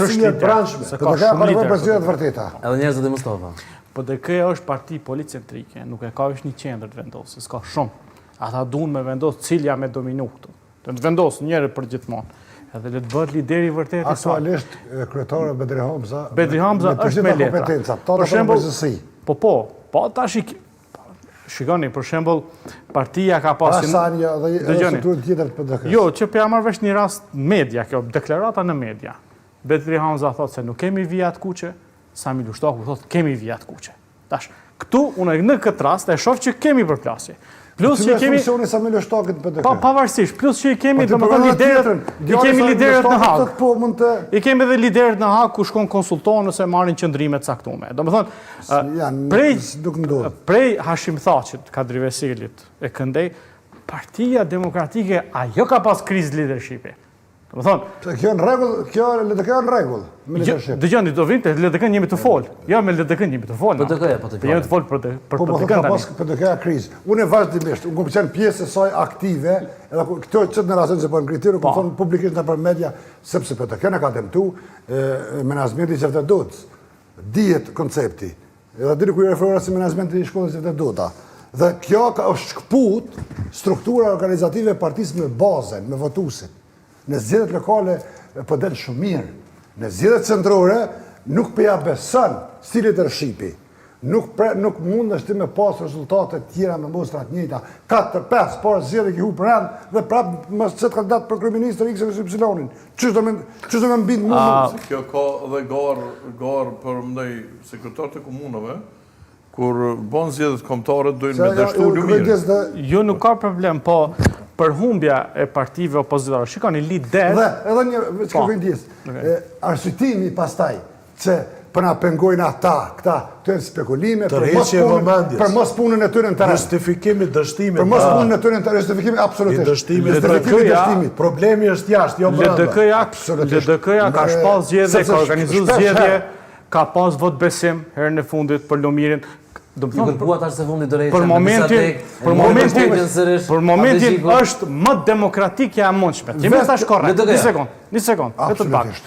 arsye brendshme. PDK-ja ka nevojë për zgjedhje të vërteta. Edhe njerëzit e Mustafa. PDK-ja është parti policentrike, nuk e ka është një qendër të vendosë, s'ka shumë. Ata duan me vendosë cilja me dominu këtu. Të vendosë njëri për gjithmonë. Edhe le të bëhet lideri vërtet i saj. Aktualisht kryetari Bedri Hamza. Bedri Hamza është me letra. Për shembull, po tash shikoni, për shembull, partia ka pasin... Asanja dhe strukturën tjetër të PDK-s. Jo, që për jamar vesh një rast media, kjo, deklarata në media. Bedri Hamza thotë se nuk kemi vijat kuqe, Sami Lushtaku thotë kemi vijat kuqe. Tash, këtu, unë në këtë rast, e shoh që kemi përplasje. Plus që kemi Sami Lushtakut në PDK. Pavarësisht, plus që kemi liderët në Hag. I kemi edhe liderët në Hag ku shkon konsultohen ose marrin qëndrime të caktuara. Domethënë, prej Hashim Thaqit, Kadri Veselit e këndej, Partia Demokratike ajo ka pas krizë leadershipi. Domethënë, kjo në rregull, kjo LDK në rregull me leadership. Dëgjoni, do vinte LDK-n jemi të fol. Jo me LDK-n jemi të fol. PDK-ja po të fol. Jemi të fol për PDK-n tani. Po PDK-ja krizë. Unë vazhdimisht, unë kam qenë pjesë e saj aktive, edhe këto çdo në rastin se po ngritur, ku thon publikisht nëpër media, sepse PDK-n ka dëmtu menaxhmenti i Çevdodut. Dihet koncepti. Edhe deri ku i referohet si menaxhmenti i shkollës së Çevdodut. Dhe kjo ka shkput struktura organizative e partisë me bazën, me votuesit. Në zgjedhjet lokale po del shumë mirë. Në zgjedhjet centrore nuk ja beson si leadershipi. Nuk mundesh ti me pas rezultate të tjera me mostra të njëjta. 4-5 por zgjedhje që hu brand dhe prap mos çet kandidat për kryeministër X ose Y-in. Ç'është do më mbind mua? Kjo ka dhe gar për ndaj sekretar të komunave. Kur bon zgjedhjet kombëtare dojnë me dashtu lumirë. Jo, nuk ka problem, po për humbja e partive opozitare. Shikoni, lider... Dhe, edhe një, që këndjes, arsyetimi pastaj, që për na pengojnë ata, këta të e spekulime, për mos punën e tyre në teren. Justifikimi dështimit. Për mos punën e tyre në teren, justifikimi absolutisht. Dështimit. Problemi është jashtë, jo brenda. LDK-ja ka shpall zgjedhje, ka organizu zgjedhje, ka pas vot besim herën e fundit për Lumirin. Për momentin është më demokratike e mundshme. Jemi tash korrekt. Një sekond. Absolutisht.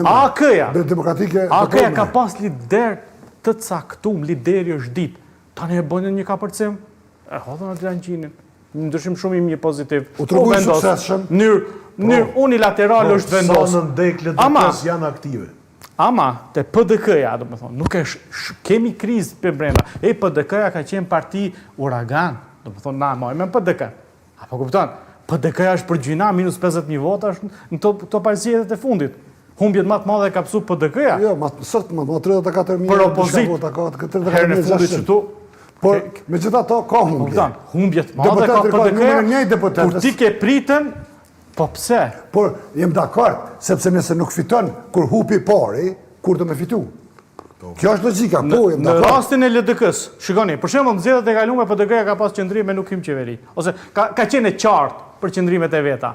AK-ja ka pas lider të caktuar, lideri është dit. Tani e bënë një kapërcim, e hodhën atë Langjinin. Një ndryshim shumë i mirë pozitiv. U tregu i suksesshëm. Në unilateral është vendosur. Sa në ndek LDK-s janë aktive. Ama, të PDK-ja, do më thonë, nuk e kemi krizë për brenda. PDK-ja ka qenë parti uragan, do më thonë, na mojme PDK. Apo kupton, PDK-ja është për gjyna, minus 50.000 vota është në të pajzjetet e fundit. Humbjet më të madhe ka pësu PDK-ja. Jo, sot më 34.000 për opozit, herën e fundit që tu. Por, me gjitha to, ka humbje. Humbjet madhe ka PDK-ja, kur ti ke pritën, po pse? Por, jem dakord, sepse nëse nuk fiton, kur hupi pari, kur do me fitu? Kjo është logjika, po, jem dakord. Në rastin e LDK-s, shikoni, për shembull, në zgjedhjet e kaluara PDK-ja ka pas qëndrime nuk hym qeveri, ose ka qenë qartë për qëndrimet e veta.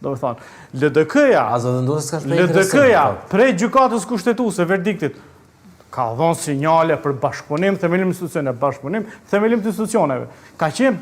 Do të thonë, LDK-ja prej gjykatës kushtetuese verdiktit ka dhënë sinjale për bashkëpunim, themelim institucione, bashkëpunim, themelim të institucioneve. Ka qenë